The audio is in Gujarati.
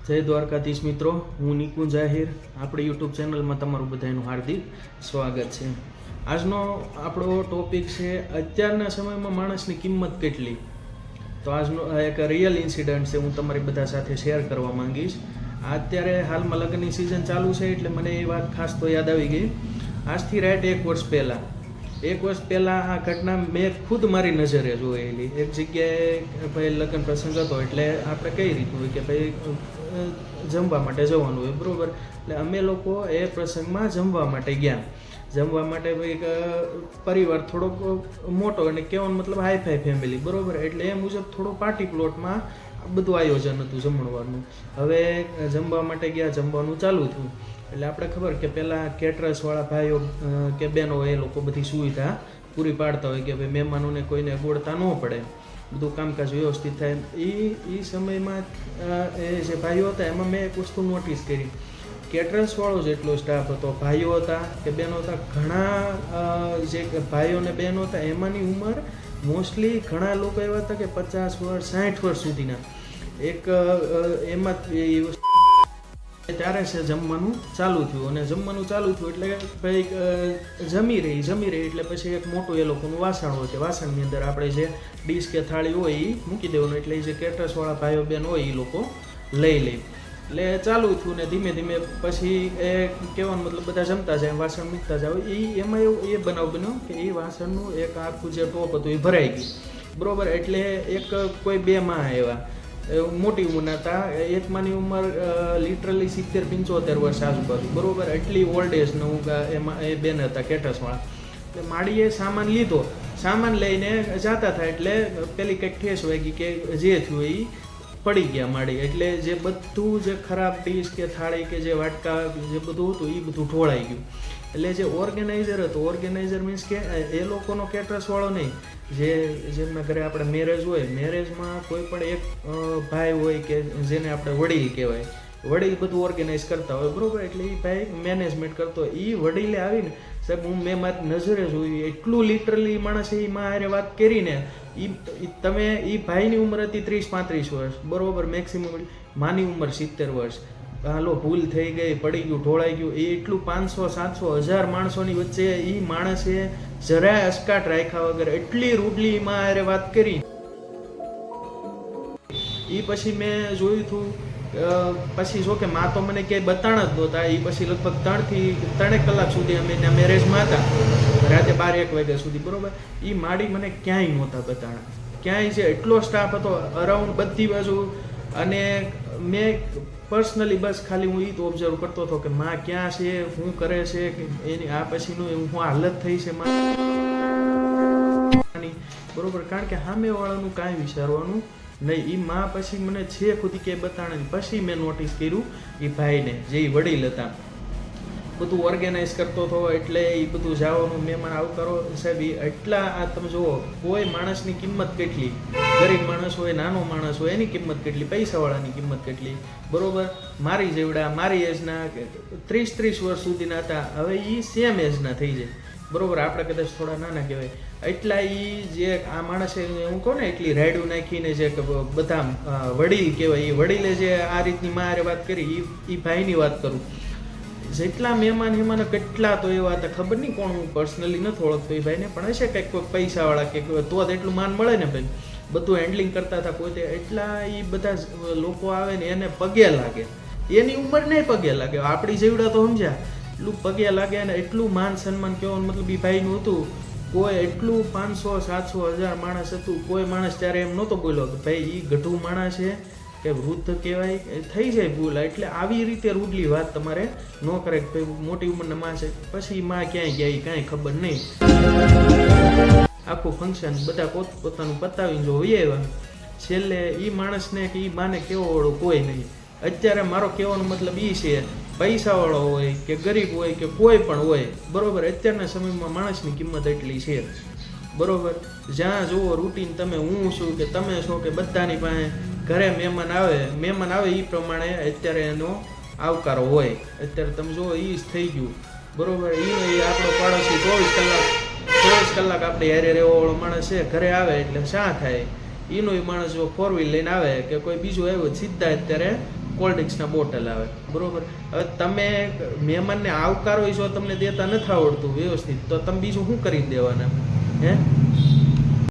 જય દ્વારકાધીશ મિત્રો, હું નિકુંજ આહિર. આપણી યુટ્યુબ ચેનલમાં તમારું બધાનું હાર્દિક સ્વાગત છે. આજનો આપણો ટોપિક છે અત્યારના સમયમાં માણસની કિંમત કેટલી. તો આજનો એક રિયલ ઇન્સિડન્ટ છે, હું તમારી બધા સાથે શેર કરવા માંગીશ. અત્યારે હાલમાં લગ્નની સિઝન ચાલુ છે એટલે મને એ વાત ખાસ તો યાદ આવી ગઈ. આજથી રાઈટ એક વર્ષ પહેલાં આ ઘટના મેં ખુદ મારી નજરે જોયેલી. એક જગ્યાએ ભાઈ લગ્ન પ્રસંગ હતો, એટલે આપણે કઈ રીતનું હોય કે ભાઈ જમવા માટે જવાનું હોય, બરાબર. એટલે અમે લોકો એ પ્રસંગમાં જમવા માટે ગયા. જમવા માટે ભાઈ પરિવાર થોડોક મોટો અને કહેવાનો મતલબ હાઈફાઈ ફેમિલી, બરાબર. એટલે એ મુજબ થોડો પાર્ટી પ્લોટમાં બધું આયોજન હતું જમણવાનું. હવે જમવા માટે ગયા, જમવાનું ચાલુ થયું. એટલે આપણે ખબર કે પહેલાં કેટરર્સવાળા ભાઈઓ કે બહેનો એ લોકો બધી સુવિધા પૂરી પાડતા હોય કે ભાઈ મહેમાનોને કોઈને અગવડતા ન પડે, બધું કામકાજ વ્યવસ્થિત થાય. એ સમયમાં એ જે ભાઈઓ હતા એમાં મેં એક વસ્તુ નોટિસ કરી. કેટરર્સવાળો જેટલો સ્ટાફ હતો, ભાઈઓ હતા કે બહેનો હતા, ઘણા જે ભાઈઓ અને બહેનો હતા એમાંની ઉંમર મોસ્ટલી ઘણા લોકો એવા હતા કે 50 વર્ષ 60 વર્ષ સુધીના. એક એમાં એ વસ્તુ ત્યારે છે જમવાનું ચાલુ થયું. અને જમવાનું ચાલુ થયું એટલે ભાઈ જમી રહી એટલે પછી એક મોટું એ લોકોનું વાસણ હોય કે વાસણની અંદર આપણે જે ડીશ કે થાળી હોય એ મૂકી દેવાનું. એટલે એ જે કેટરર્સવાળા ભાઈઓ બહેન હોય એ લોકો લઈ લે. એટલે ચાલુ થયું ને ધીમે ધીમે પછી એ કહેવાનો મતલબ બધા જમતા જાય, વાસણ મૂકતા જાવ. એમાં એવું એ બનાવ બન્યો કે એ વાસણનું એક આખું જે ટોપ હતું એ ભરાઈ ગયું, બરાબર. એટલે એક કોઈ બે માં આવ્યા, મોટી ઉંમરના હતા. એક માની ઉંમર લિટરલી 70-75 વર્ષ આજુબાજુ, બરાબર. એટલી ઓલ્ડ એજનું એમાં એ બેન હતા કેટરર્સવાળા. એટલે માડીએ સામાન લીધો, સામાન લઈને જતા થાય એટલે પેલી કંઈક ઠેસ વાગી કે જે થયું એ પડી ગયા માડી. એટલે જે બધું જે ખરાબ ડીશ કે થાળી કે જે વાટકા જે બધું હતું એ બધું ઢોળાઈ ગયું. એટલે જે ઓર્ગેનાઇઝર હતો, ઓર્ગેનાઇઝર મીન્સ કે એ લોકોનો કેટરર્સવાળો નહીં, જેમના ઘરે આપણે મેરેજ હોય, મેરેજમાં કોઈ પણ એક ભાઈ હોય કે જેને આપણે વડીલ કહેવાય, વડીલ બધું ઓર્ગેનાઇઝ કરતા હોય, બરાબર. એટલે એ ભાઈ મેનેજમેન્ટ કરતો હોય. એ વડીલે આવીને સાહેબ મેં મારી નજરે જોયું એટલું લિટરલી માણસે એ માં હારે વાત કરીને તમે એ ભાઈની ઉંમર હતી 30-35 વર્ષ, બરાબર. મેક્સિમમ માની ઉંમર 70 વર્ષ. હાલો ભૂલ થઈ ગઈ, પડી ગયું, ઢોળાઈ ગયું. એ એટલું 500-700-1000 માણસોની વચ્ચે એ માણસે જરાય અસકાટ રાખ્યા વગર એટલી રૂડલી માં હારે વાત કરી. એ પછી મેં જોયું હતું. પછી જો કે માં તો મને ક્યાંય બતાણ જ નહોતા. એ પછી લગભગ 3 કલાક સુધી અમે એના મેરેજમાં હતા, રાતે 12-1 વાગ્યા સુધી, બરાબર. એ માડી મને ક્યાંય નહોતા બતાણા, ક્યાંય છે એટલો સ્ટાફ હતો અરાઉન્ડ બધી બાજુ. અને મેં પર્સનલી બસ ખાલી હું એ તો ઓબ્ઝર્વ કરતો હતો કે માં ક્યાં છે, શું કરે છે, કે એની આ પછીનું હું હાલત થઈ છે માની, બરાબર. કારણ કે સામેવાળાનું કાંઈ વિચારવાનું નહીં. એ માં પછી મને છે ખુદ કે બતાણે. પછી મેં નોટિસ કર્યું એ ભાઈને, જે વડીલ હતા, બધું ઓર્ગેનાઇઝ કરતો હતો. એટલે એ બધું જવાનું મહેમાન આવકારો સાહેબ એટલા. આ તમે જુઓ, કોઈ માણસની કિંમત કેટલી, ગરીબ માણસ હોય, નાનો માણસ હોય, એની કિંમત કેટલી, પૈસાવાળાની કિંમત કેટલી, બરાબર. મારી જેવડા, મારી એજના 30-30 વર્ષ સુધીના હતા, હવે એ સેમ એજના થઈ જાય, બરાબર. આપણે કદાચ થોડા નાના કહેવાય. એટલા એ જે આ માણસે હું કહું ને એટલી રાયડું નાખીને જે બધા વડીલ કહેવાય, એ વડીલે જે આ રીતની મારે વાત કરી, એ ભાઈની વાત કરું. જેટલા મહેમાન હેમાન કેટલા તો એવા હતા, ખબર નહીં કોણ, હું પર્સનલી નથી ઓળખતો એ ભાઈને, પણ હશે કંઈક કોઈ પૈસાવાળા કે તો જ એટલું માન મળે ને ભાઈ. બધું હેન્ડલિંગ કરતા હતા પોતે. એટલા એ બધા લોકો આવે ને એને પગે લાગે, એની ઉંમર નહીં પગે લાગે, આપણી જેવડા તો સમજ્યા, એટલું પગે લાગે. અને એટલું માન સન્માન કહેવાનું મતલબ એ ભાઈનું હતું. કોઈ એટલું 500-700-1000 માણસ હતું, કોઈ માણસ ત્યારે એમ નહોતો બોલ્યો કે ભાઈ એ ગઢું માણસ છે કે વૃદ્ધ કહેવાય, થઈ જાય ભૂલ. એટલે આવી રીતે રૂડલી વાત તમારે ન કરે કે ભાઈ મોટી ઉંમરના માં છે. પછી માં ક્યાંય ગયા એ કાંઈ ખબર નહીં. આખું ફંક્શન બધા પોતાનું પતાવીને જો વહી આવ્યા. છેલ્લે એ માણસને કે એ માને કેવો વાળો કોઈ નહીં. અત્યારે મારો કહેવાનો મતલબ એ છે, પૈસાવાળો હોય કે ગરીબ હોય કે કોઈ પણ હોય, બરાબર. અત્યારના સમયમાં માણસની કિંમત એટલી છે, બરાબર. જ્યાં જુઓ રૂટીન, તમે હું છું કે તમે છો કે બધાની પાસે ઘરે મહેમાન આવે એ પ્રમાણે અત્યારે એનો આવકારો હોય. અત્યારે તમે જુઓ એ જ થઈ ગયું, બરાબર. એ આપણો પાડોશી 24 કલાક આપણે હારે રહેવાવાળો માણસ છે, ઘરે આવે એટલે શા થાય. એનો માણસ જો 4 વ્હીલ લઈને આવે કે કોઈ બીજું આવ્યું સીધા અત્યારે કોલ્ડ ડ્રિંક્સના બોટલ આવે, બરોબર. હવે તમે મહેમાનને આવકારો જો તમને દેતા નથી આવડતું વ્યવસ્થિત, તો તમે બીજું શું કરીને દેવાના? હે